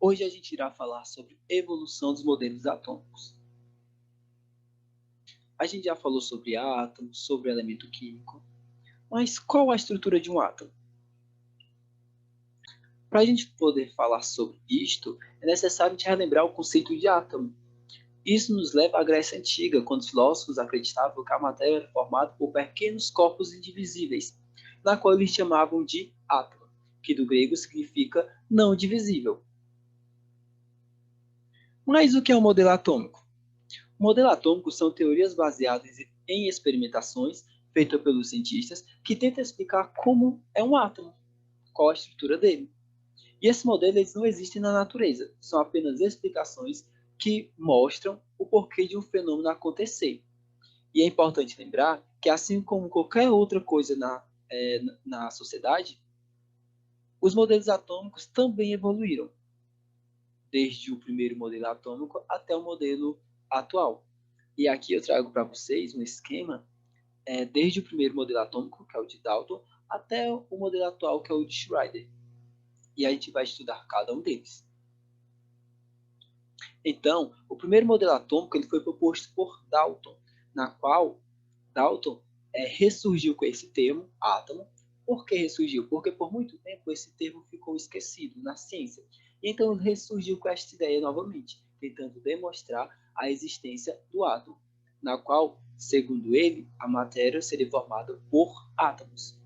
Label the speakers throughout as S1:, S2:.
S1: Hoje a gente irá falar sobre evolução dos modelos atômicos. A gente já falou sobre átomo, sobre elemento químico, mas qual a estrutura de um átomo? Para a gente poder falar sobre isto, é necessário te relembrar o conceito de átomo. Isso nos leva à Grécia Antiga, quando os filósofos acreditavam que a matéria era formada por pequenos corpos indivisíveis, na qual eles chamavam de átomo, que do grego significa não divisível. Mas o que é um modelo atômico? O modelo atômico são teorias baseadas em experimentações feitas pelos cientistas que tentam explicar como é um átomo, qual a estrutura dele. E esses modelos eles não existem na natureza, são apenas explicações que mostram o porquê de um fenômeno acontecer. E é importante lembrar que, assim como qualquer outra coisa na sociedade, os modelos atômicos também evoluíram, desde o primeiro modelo atômico até o modelo atual. E aqui eu trago para vocês um esquema desde o primeiro modelo atômico, que é o de Dalton, até o modelo atual, que é o de Schreier. E a gente vai estudar cada um deles. Então, o primeiro modelo atômico ele foi proposto por Dalton, na qual Dalton ressurgiu com esse termo, átomo. Por que ressurgiu? Porque por muito tempo esse termo ficou esquecido na ciência. Então ele ressurgiu com esta ideia novamente, tentando demonstrar a existência do átomo, na qual, segundo ele, a matéria seria formada por átomos.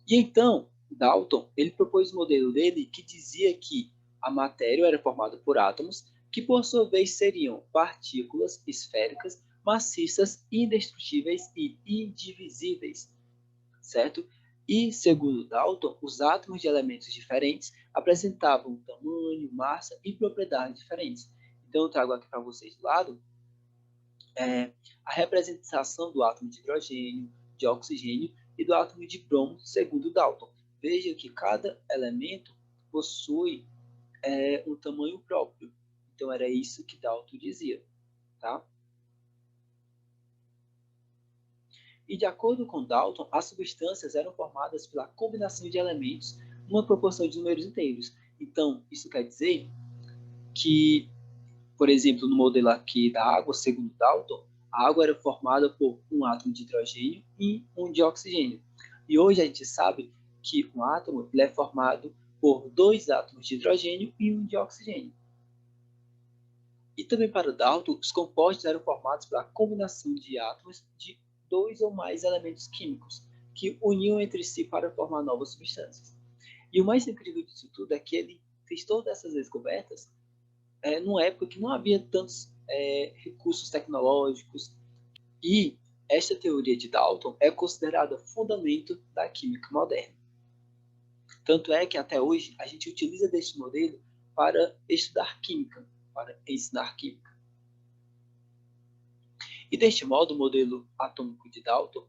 S1: E então, Dalton, ele propôs o modelo dele que dizia que a matéria era formada por átomos, que por sua vez seriam partículas esféricas, maciças, indestrutíveis e indivisíveis, certo? E, segundo Dalton, os átomos de elementos diferentes apresentavam tamanho, massa e propriedades diferentes. Então, eu trago aqui para vocês do lado a representação do átomo de hidrogênio, de oxigênio e do átomo de bromo, segundo Dalton. Veja que cada elemento possui um tamanho próprio. Então, era isso que Dalton dizia. Tá? E, de acordo com Dalton, as substâncias eram formadas pela combinação de elementos numa proporção de números inteiros. Então, isso quer dizer que, por exemplo, no modelo aqui da água, segundo Dalton, a água era formada por um átomo de hidrogênio e um de oxigênio. E hoje a gente sabe que um átomo ele é formado por dois átomos de hidrogênio e um de oxigênio. E também para Dalton, os compostos eram formados pela combinação de átomos de dois ou mais elementos químicos que uniam entre si para formar novas substâncias. E o mais incrível disso tudo é que ele fez todas essas descobertas numa época que não havia tantos recursos tecnológicos. E esta teoria de Dalton é considerada fundamento da química moderna. Tanto é que até hoje a gente utiliza deste modelo para estudar química, para ensinar química. E deste modo, o modelo atômico de Dalton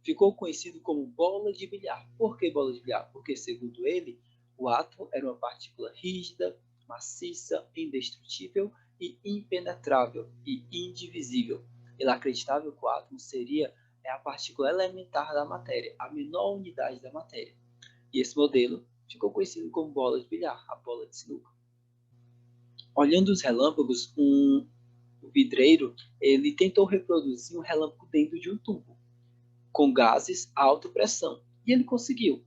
S1: ficou conhecido como bola de bilhar. Por que bola de bilhar? Porque, segundo ele, o átomo era uma partícula rígida, maciça, indestrutível e impenetrável e indivisível. Ele acreditava que o átomo seria a partícula elementar da matéria, a menor unidade da matéria. E esse modelo ficou conhecido como bola de bilhar, a bola de sinuca. Olhando os relâmpagos, um vidreiro ele tentou reproduzir um relâmpago dentro de um tubo, com gases a alta pressão, e ele conseguiu.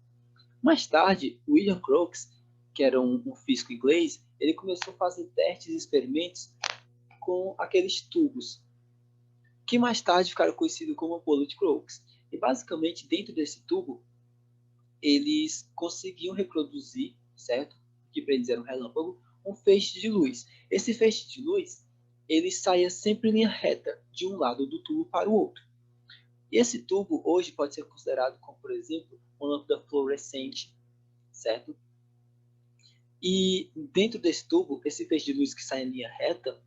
S1: Mais tarde, William Crookes, que era um físico inglês, ele começou a fazer testes e experimentos com aqueles tubos, que mais tarde ficaram conhecidos como ampola de Crookes. E basicamente, dentro desse tubo, eles conseguiam reproduzir, certo? Que para eles era um relâmpago, um feixe de luz. Esse feixe de luz, ele saía sempre em linha reta, de um lado do tubo para o outro. E esse tubo hoje pode ser considerado como, por exemplo, uma lâmpada fluorescente, certo? E dentro desse tubo, esse feixe de luz que sai em linha reta,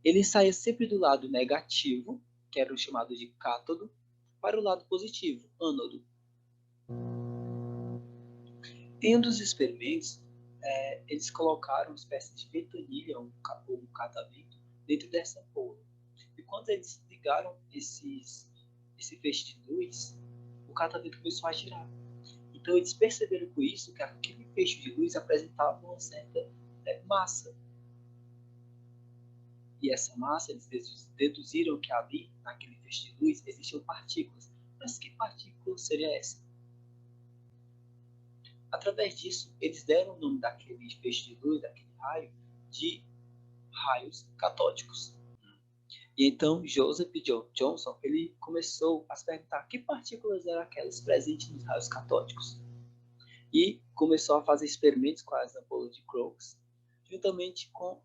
S1: ele saia sempre do lado negativo, que era o chamado de cátodo, para o lado positivo, ânodo. Em um dos experimentos, eles colocaram uma espécie de ventanilha, um catavento, dentro dessa ampola. E quando eles ligaram esse feixe de luz, o catavento começou a girar. E Então eles perceberam com isso que aquele feixe de luz apresentava uma certa massa. E essa massa, eles deduziram que ali, naquele feixe de luz, existiam partículas. Mas que partícula seria essa? Através disso, eles deram o nome daquele feixe de luz, daquele raio, de raios catódicos. E então Joseph Johnson ele começou a se perguntar que partículas eram aquelas presentes nos raios catódicos. E começou a fazer experimentos com as ampolas de Crookes, juntamente com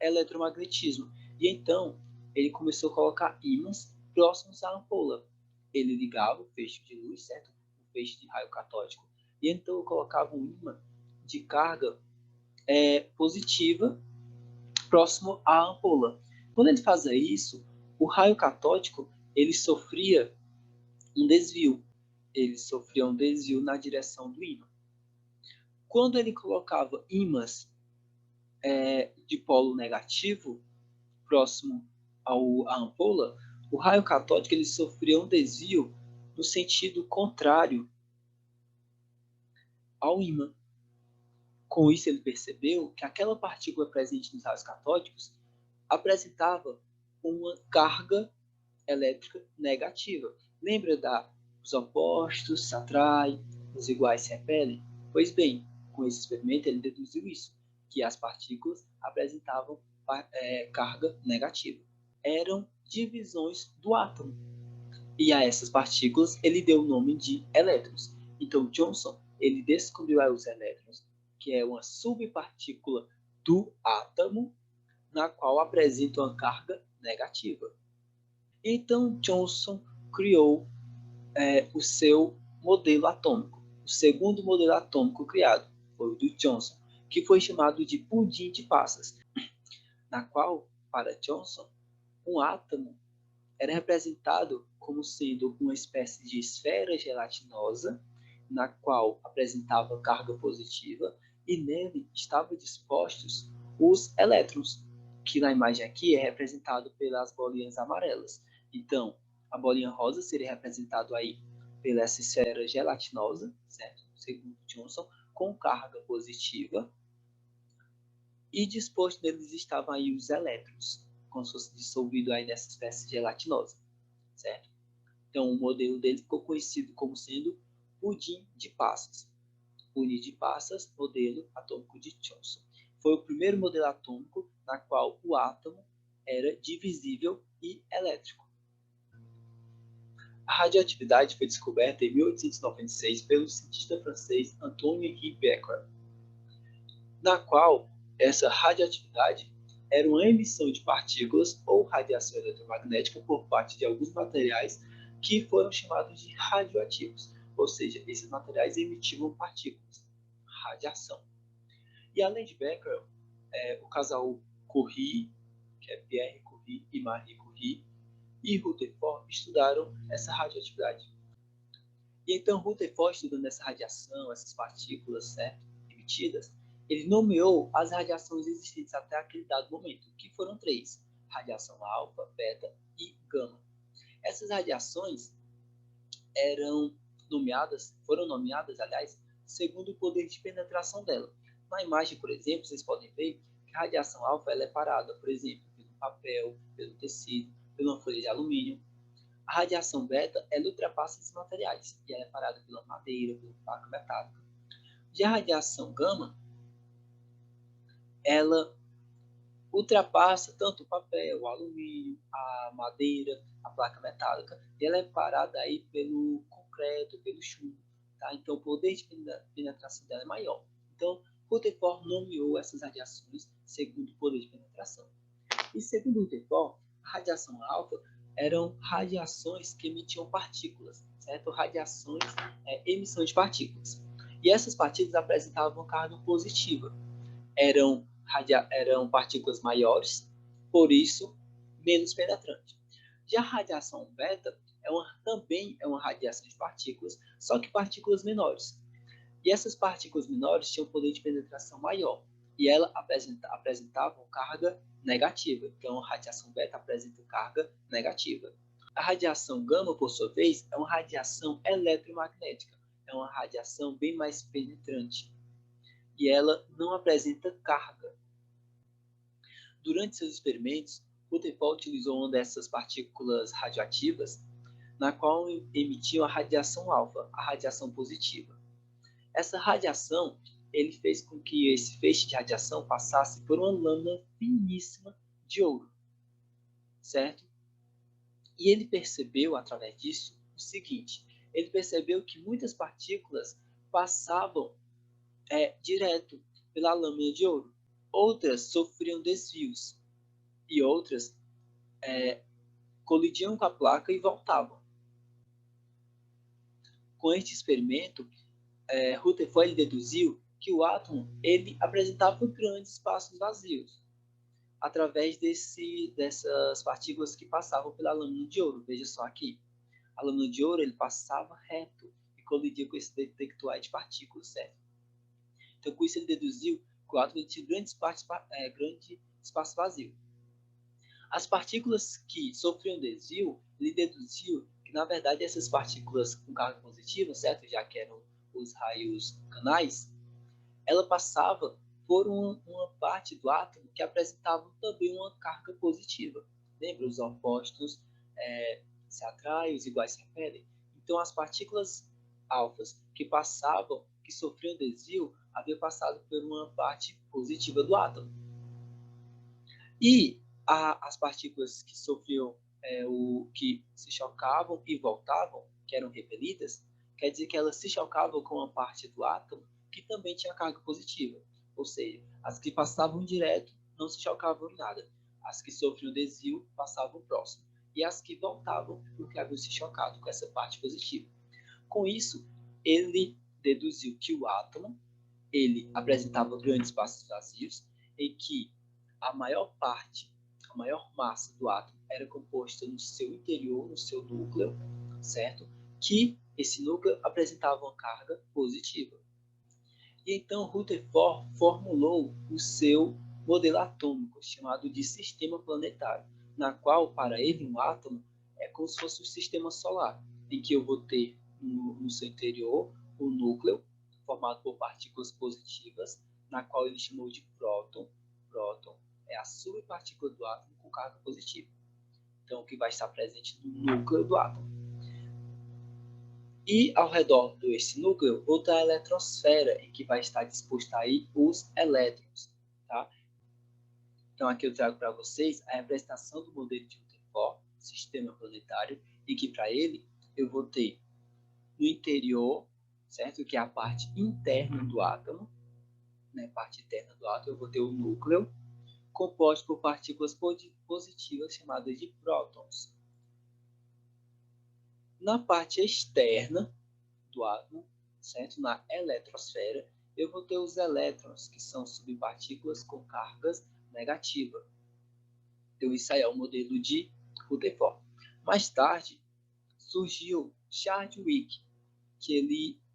S1: eletromagnetismo. E então ele começou a colocar ímãs próximos à ampola. Ele ligava o feixe de luz, certo? O feixe de raio catódico. E então eu colocava um ímã de carga positiva próximo à ampola. Quando ele fazia isso, o raio catódico ele sofria um desvio. Ele sofria um desvio na direção do ímã. Quando ele colocava ímãs de polo negativo próximo à ampola, o raio catódico ele sofria um desvio no sentido contrário ao ímã. Com isso, ele percebeu que aquela partícula presente nos raios catódicos apresentava uma carga elétrica negativa. Lembra os opostos se atraem, os iguais se repelem? Pois bem, com esse experimento ele deduziu isso, que as partículas apresentavam carga negativa. Eram divisões do átomo. E a essas partículas ele deu o nome de elétrons. Então Johnson ele descobriu os elétrons, que é uma subpartícula do átomo, na qual apresenta uma carga negativa. Então Johnson criou o seu modelo atômico. O segundo modelo atômico criado foi o do Johnson, que foi chamado de pudim de passas, na qual, para Johnson, um átomo era representado como sendo uma espécie de esfera gelatinosa, na qual apresentava carga positiva, e nele estavam dispostos os elétrons, que na imagem aqui é representado pelas bolinhas amarelas. Então, a bolinha rosa seria representado aí pela essa esfera gelatinosa, certo? Segundo Johnson, com carga positiva, e disposto neles estavam aí os elétrons, como se fosse dissolvido aí nessa espécie gelatinosa, certo? Então, o modelo dele ficou conhecido como sendo pudim de passas. Pudim de passas, modelo atômico de Johnson. Foi o primeiro modelo atômico na qual o átomo era divisível e elétrico. A radioatividade foi descoberta em 1896 pelo cientista francês Antoine-Henri Becquerel, na qual essa radioatividade era uma emissão de partículas ou radiação eletromagnética por parte de alguns materiais que foram chamados de radioativos, ou seja, esses materiais emitiam partículas, radiação. E além de Becquerel, o casal Curie, que é Pierre Curie e Marie Curie, e Rutherford estudaram essa radioatividade. E então Rutherford, estudando essa radiação, essas partículas, certo, emitidas, ele nomeou as radiações existentes até aquele dado momento, que foram 3: radiação alfa, beta e gama. Essas radiações foram nomeadas, aliás, segundo o poder de penetração dela. Na imagem, por exemplo, vocês podem ver que a radiação alfa ela é parada, por exemplo, pelo papel, pelo tecido, pela folha de alumínio. A radiação beta ela ultrapassa esses materiais e ela é parada pela madeira, pela placa metálica. Já a radiação gama ela ultrapassa tanto o papel, o alumínio, a madeira, a placa metálica, e ela é parada aí pelo concreto, pelo chumbo, tá? Então o poder de penetração dela é maior. Então Rutherford nomeou essas radiações segundo o poder de penetração. E segundo Rutherford, a radiação alfa eram radiações que emitiam partículas, certo? Radiações, emissão de partículas. E essas partículas apresentavam carga positiva. Eram partículas maiores, por isso menos penetrante. Já a radiação beta também é uma radiação de partículas, só que partículas menores. E essas partículas menores tinham poder de penetração maior, e ela apresentavam carga negativa. Então a radiação beta apresenta carga negativa. A radiação gama, por sua vez, é uma radiação eletromagnética. é uma radiação bem mais penetrante e ela não apresenta carga. Durante seus experimentos, Rutherford utilizou uma dessas partículas radioativas, na qual emitiu a radiação alfa, a radiação positiva. Essa radiação, ele fez com que esse feixe de radiação passasse por uma lâmina finíssima de ouro, certo? E ele percebeu, através disso, o seguinte: ele percebeu que muitas partículas passavam direto pela lâmina de ouro. Outras sofriam desvios e outras colidiam com a placa e voltavam. Com este experimento, Rutherford deduziu que o átomo ele apresentava grandes espaços vazios através dessas partículas que passavam pela lâmina de ouro. Veja só aqui, a lâmina de ouro ele passava reto e colidia com esse detector de partículas, certo? Então, com isso ele deduziu que o átomo tinha grande espaço vazio. As partículas que sofriam desvio, ele deduziu que, na verdade, essas partículas com carga positiva, certo? Já que eram os raios canais, ela passava por uma parte do átomo que apresentava também uma carga positiva. Lembra? Os opostos se atraem, os iguais se repelem. Então, as partículas alfas que passavam, que sofriam desvio, haviam passado por uma parte positiva do átomo. E as partículas que sofriam, que se chocavam e voltavam, que eram repelidas, quer dizer que elas se chocavam com uma parte do átomo que também tinha carga positiva. Ou seja, as que passavam direto não se chocavam em nada. As que sofriam desvio passavam próximo. E as que voltavam porque haviam se chocado com essa parte positiva. Com isso, ele deduziu que o átomo ele apresentava grandes espaços vazios em que a maior massa do átomo era composta no seu interior, no seu núcleo, certo? Que esse núcleo apresentava uma carga positiva. E então Rutherford formulou o seu modelo atômico, chamado de sistema planetário, na qual, para ele, um átomo é como se fosse um sistema solar, em que eu vou ter no seu interior o núcleo, formado por partículas positivas, na qual ele chamou de próton. Próton é a subpartícula do átomo com carga positiva. Então, o que vai estar presente no núcleo do átomo. E ao redor desse núcleo, outra eletrosfera, em que vai estar disposta aí os elétrons. Tá? Então, aqui eu trago para vocês a representação do modelo de Rutherford, sistema planetário, em que para ele eu vou ter no interior, certo? Que é a parte interna do átomo, né? Parte interna do átomo, eu vou ter o núcleo, composto por partículas positivas chamadas de prótons. Na parte externa do átomo, certo? Na eletrosfera, eu vou ter os elétrons, que são subpartículas com cargas negativas. Então, isso aí é o modelo de Rutherford. Mais tarde, surgiu Chadwick, que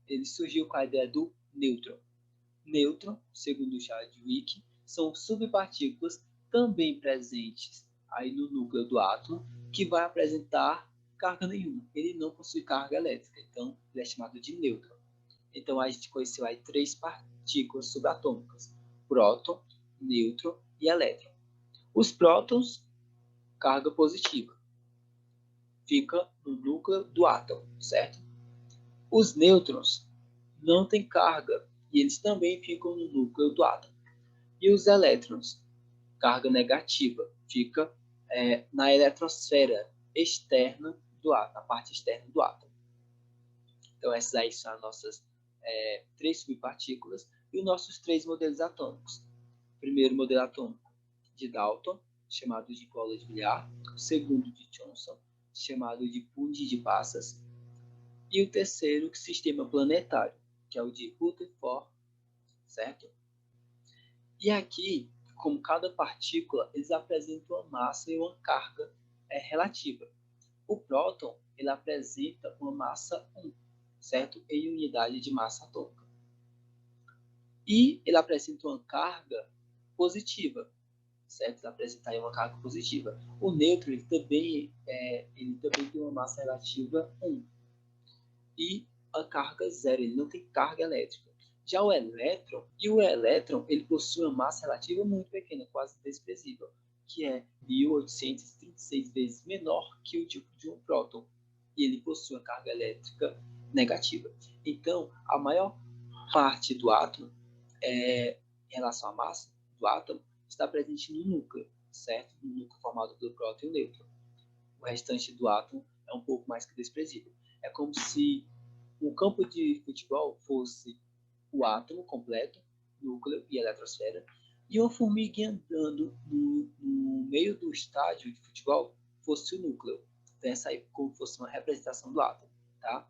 S1: ele surgiu com a ideia do nêutron. Nêutron, segundo Chadwick, são subpartículas também presentes aí no núcleo do átomo, que vai apresentar carga nenhuma. Ele não possui carga elétrica, então ele é chamado de nêutron. Então a gente conheceu aí 3 partículas subatômicas: próton, nêutron e elétron. Os prótons, carga positiva, fica no núcleo do átomo, certo? Os nêutrons não têm carga e eles também ficam no núcleo do átomo. E os elétrons, carga negativa, fica na eletrosfera externa do átomo, na parte externa do átomo. Então essas aí são as nossas 3 subpartículas e os nossos 3 modelos atômicos. O primeiro modelo atômico de Dalton, chamado de bola de bilhar. O segundo de Thomson, chamado de punho de passas. E o terceiro, sistema planetário, que é o de Rutherford, certo? E aqui, como cada partícula, eles apresentam uma massa e uma carga relativa. O próton, ele apresenta uma massa 1, certo? Em unidade de massa atômica. E ele apresenta uma carga positiva, certo? Ele apresenta aí uma carga positiva. O nêutron, ele também tem uma massa relativa 1. E a carga zero, ele não tem carga elétrica. Já o elétron, ele possui uma massa relativa muito pequena, quase desprezível, que é 1836 vezes menor que o tipo de um próton, e ele possui uma carga elétrica negativa. Então, a maior parte do átomo, em relação à massa do átomo, está presente no núcleo, certo? No núcleo formado pelo próton e o nêutron. O restante do átomo é um pouco mais que desprezível. É como se um campo de futebol fosse o átomo completo, núcleo e eletrosfera, e uma formiguinha andando no meio do estádio de futebol fosse o núcleo. Então, essa aí como fosse uma representação do átomo, tá?